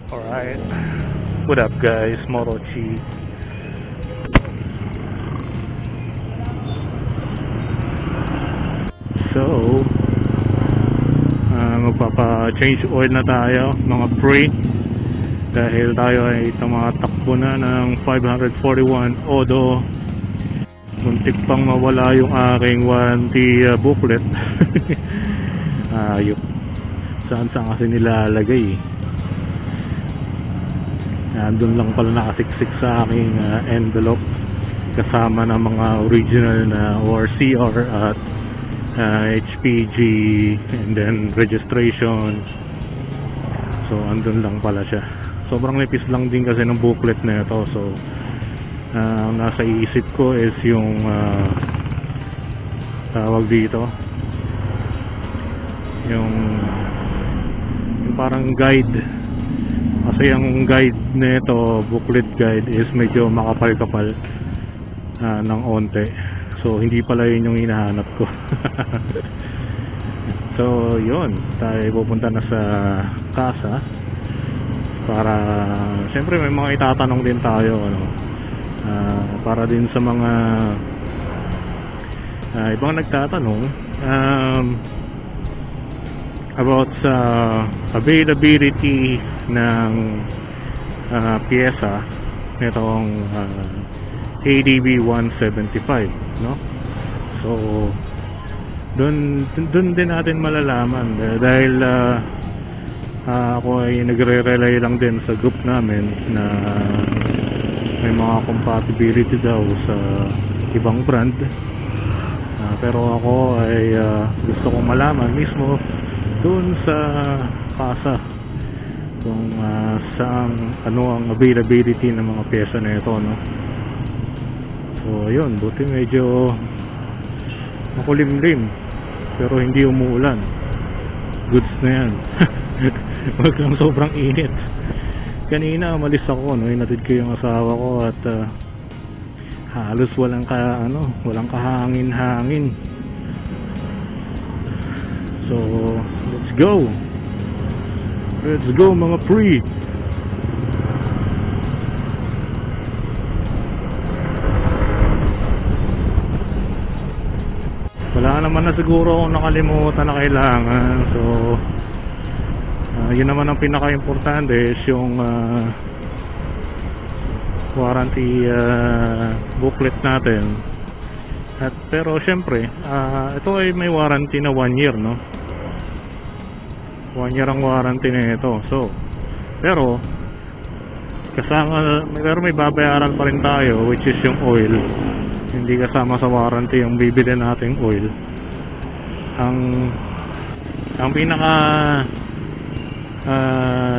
Alright, what up guys, Morochi. So, magpapa-change oil na tayo mga pre, dahil tayo ay tumatakbo na ng 541 Odo. Muntik pang mawala yung aking warranty booklet. Ayop, saan kasi nilalagay. Doon lang pala nakasiksik sa aking envelope kasama ng mga original na or CR at HPG and then registration. So andun lang pala siya. Sobrang nipis lang din kasi ng booklet na ito. So ang nasa isip ko is yung tawag dito, yung parang guide. Kasi ang guide nito, booklet guide, is medyo makapal-kapal ng onte. So hindi pala yun yung hinahanap ko. So yun, tayo pupunta na sa kasa para siyempre may mga itatanong din tayo, ano, para din sa mga ibang nagtatanong about sa availability ng pyesa nitong ADB 175, no? So dun din natin malalaman, dahil ako ay nagre-relay lang din sa group namin na may mga compatibility daw sa ibang brand, pero ako ay gusto kong malaman mismo doon sa kasa kung saan ano ang availability ng mga pyesa na ito, no? So ayun, buti medyo makulimlim pero hindi umuulan. Goods na yan. Wag lang sobrang init. Kanina umalis ako, no, hinatid ko yung asawa ko at halos walang kahangin-hangin. So let's go mga pre. Wala naman na siguro akong nakalimutan na kailangan. So yun naman ang pinaka-importante is yung warranty booklet natin. Pero syempre ito ay may warranty na 1 year, no? 1 year ang warranty na ito. So pero kasama, pero may babayaran pa rin tayo, which is yung oil. Hindi kasama sa warranty yung bibili nating oil. Ang pinaka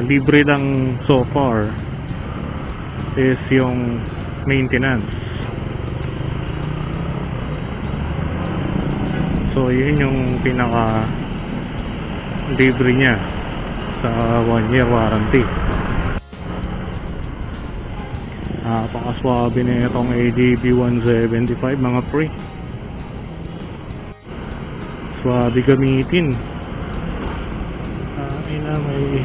libre lang so far is yung maintenance. So yun yung pinaka libre niya sa 1 year warranty. Pakaswabe na itong ADB 175 mga pre. Swabe gamitin. May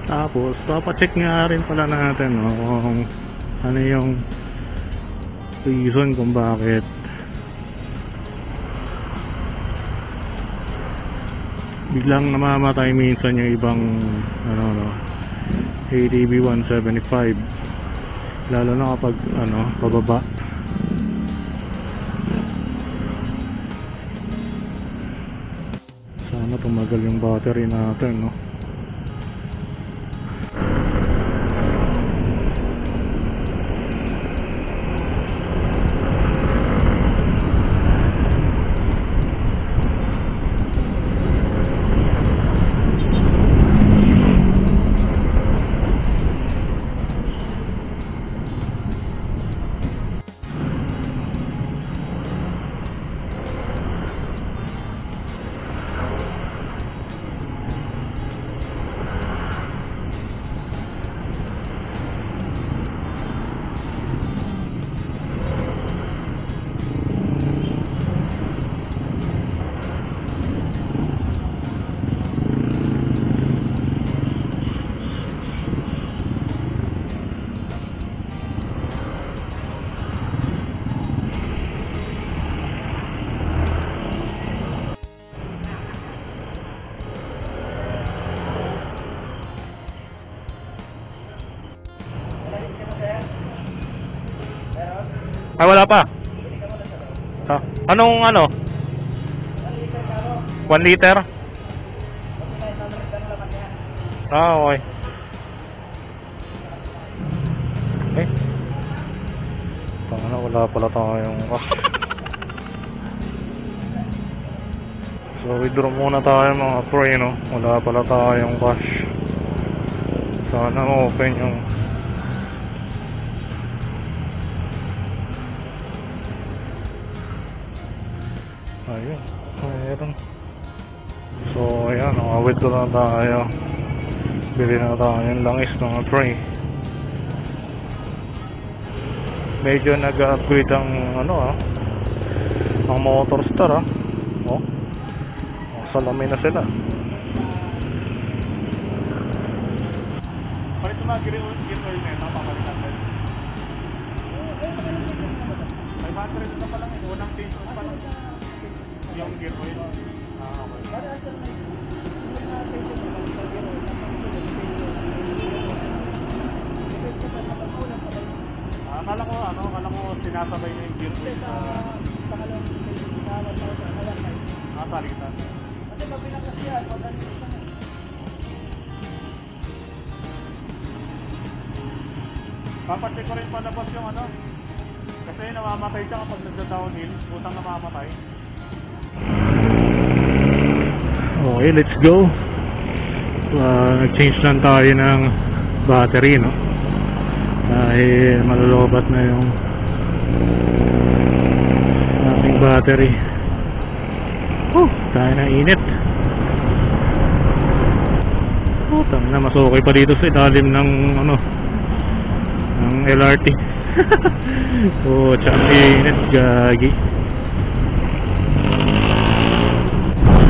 tapos papacheck nga rin pala natin, no, kung ano yung reason kung bakit biglang namamatay minsan yung ibang ADB 175, lalo na kapag pababa. Sana tumagal yung battery natin, no? Ay, wala pa. Ah, anong ano? 1 liter? Ah, okay. Okay. Tama, wala pala tayong cash. So, withdraw muna tayo mga pre, no? Wala pala tayong cash. Sana open yung ayun, mayroon. So, ayan, withdraw na tayo. Bili na tayo yung langis mga pre. Medyo nag-upgrade ang ano ang Motorstar oh, salamin na sila. Palit na gear oil na ito, papalitan natin. May battery na pa lang ito, unang peso pa lang yung gear oil. Okay. Akala ko sinasabay niya yung gear oil sa kalawang palitan. Kasi mapinakas yan, papacheck ko rin palabas yung ano. Kasi namamatay siya kapag nagda-downhill, utang namamatay. Okay, let's go. Nag-change lang tayo ng battery, no? Dahil malulubat na yung ating battery. Tayo na init. Tama na, mas okay pa dito sa ilalim ng ano, ng LRT. Tsaka init, gagi.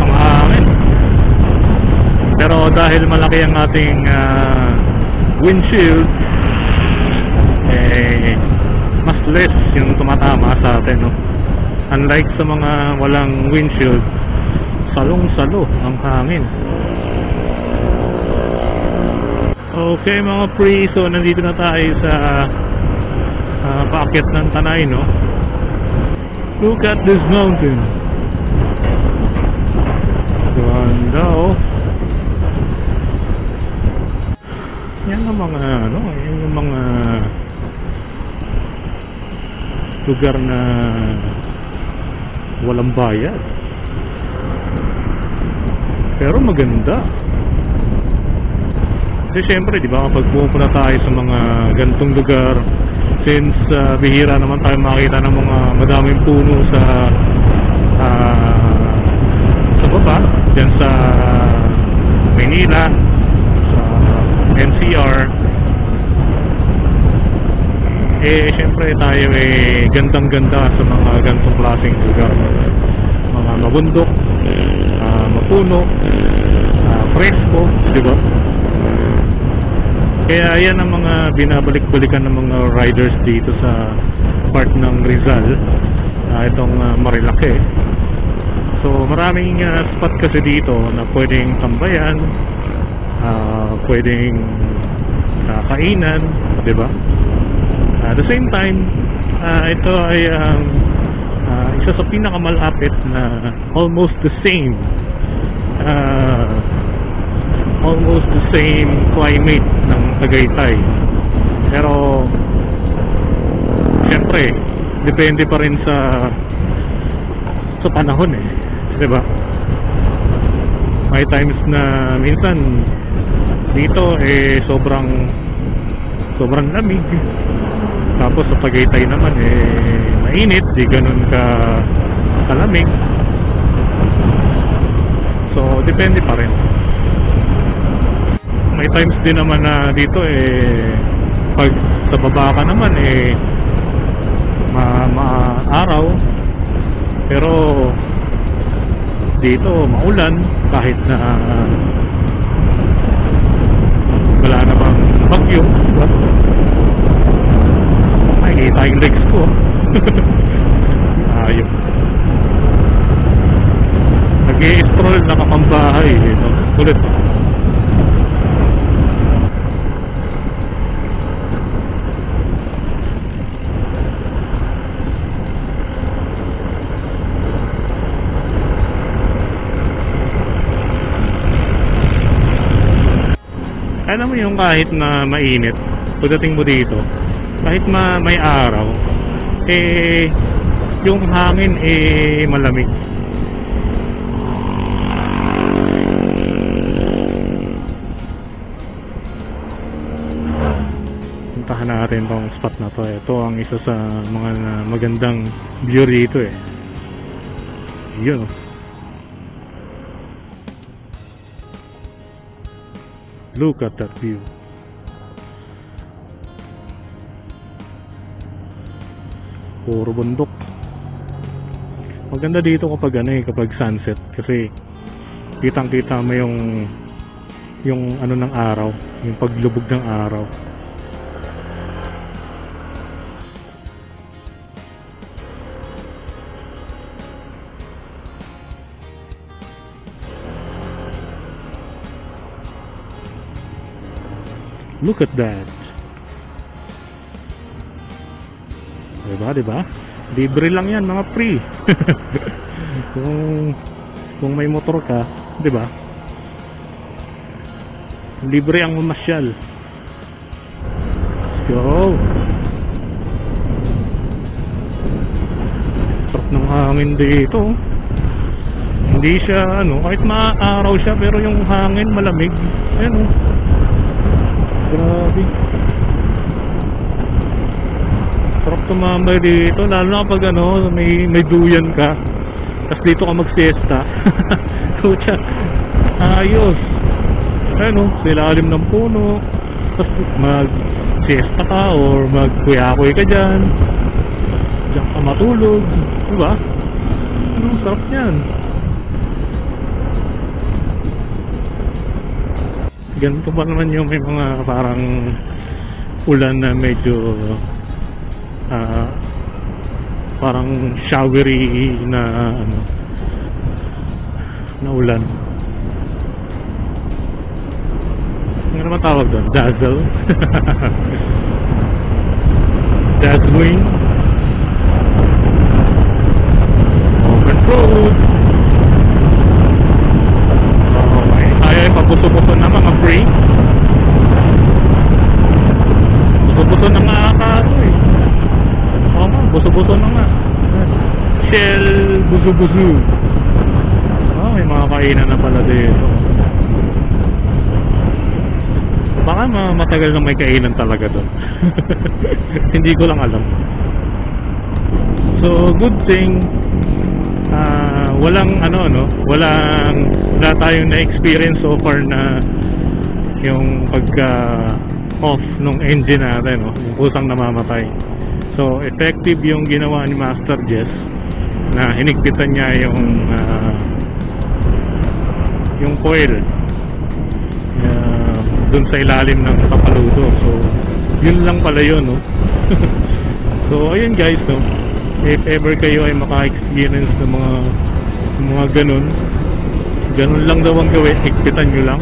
Ang hangin. Pero dahil malaki ang ating windshield, mas less yung tumatama sa atin, no? Unlike sa mga walang windshield, salong-salo ang hangin. Okay mga pre, so nandito na tayo sa paakyat ng Tanay, no? Look at this mountain. Ganda, oh. Yan ang mga ano, yan yung mga lugar na walang bayad, pero maganda. Kasi syempre, di ba, kapag pupunta tayo sa mga gantong lugar, since bihira naman tayo makita ng mga madaming puno sa baba, dyan sa Manila, sa NCR, syempre tayo gandang-ganda sa mga gantong klaseng lugar, mga mabundok, mapuno, presko, di ba? Kaya yan ang mga binabalik-balikan ng mga riders dito sa part ng Rizal, itong Marilake. So maraming spot kasi dito na pwedeng tambayan, pwedeng kainan, di ba? At the same time, ito ay isa sa pinakamalapit na almost the same climate ng Tagaytay. Pero syempre depende pa rin sa panahon, di ba? May times na minsan dito sobrang lamig, tapos sa Tagaytay naman mainit, di ganun kalamig. So depende pa rin. May times din naman na dito pag sa baba ka naman maaraw, pero dito maulan kahit na wala namang bagyo, diba? Nakikita yung legs ko. Ayun, nag-i-stroll nakapambahay ito, kulit. alam mo yung kahit na mainit, pagdating mo dito, kahit may araw, eh, yung hangin eh malamig. Puntahan natin tong spot na to. Ito ang isa sa mga magandang view rito eh. Yun oh. Look at that view. Puro bundok. Maganda dito kapag kapag sunset kasi kitang-kita mo yung ano ng araw, yung paglubog ng araw. Look at that. Diba? Libre lang yan, mga free. kung may motor ka, diba? Libre ang mamasyal. Let's go. Sarap ng hangin dito. Hindi siya, kahit maaraw siya, pero yung hangin malamig. Ayan oh. Grabe. Sarap tumambay dito, lalo na kapag may duyan ka. Tapos dito ka mag-siesta. Kutya, ayos. Ano, sa ilalim ng puno. Tapos mag-siesta ka or mag-kuyakoy ka dyan. Diyan ka matulog. Diba? Sarap yan. Ganito pa naman yung may mga parang ulan na medyo parang showery na na ulan. Ano naman tawag doon? Dazzle? Dazzling? Open road. Ay, pabuto-buto na mga free. Buto-buto na nga ako eh. Oo nga, buto-buto na nga. Shell, buso-buso. May mga kainan na pala dito. Baka matagal na may kainan talaga doon. Hindi ko lang alam. So, good thing wala tayong na-experience so far na yung pagka off nung engine natin, yung kusang namamatay. So effective yung ginawa ni Master Jess na hinigpitan niya yung coil dun sa ilalim ng kapaludo. So yun lang pala yun, no? So ayun guys, no? If ever kayo ay maka-experience ng mga ganun lang daw ang gawin, higpitan nyo lang.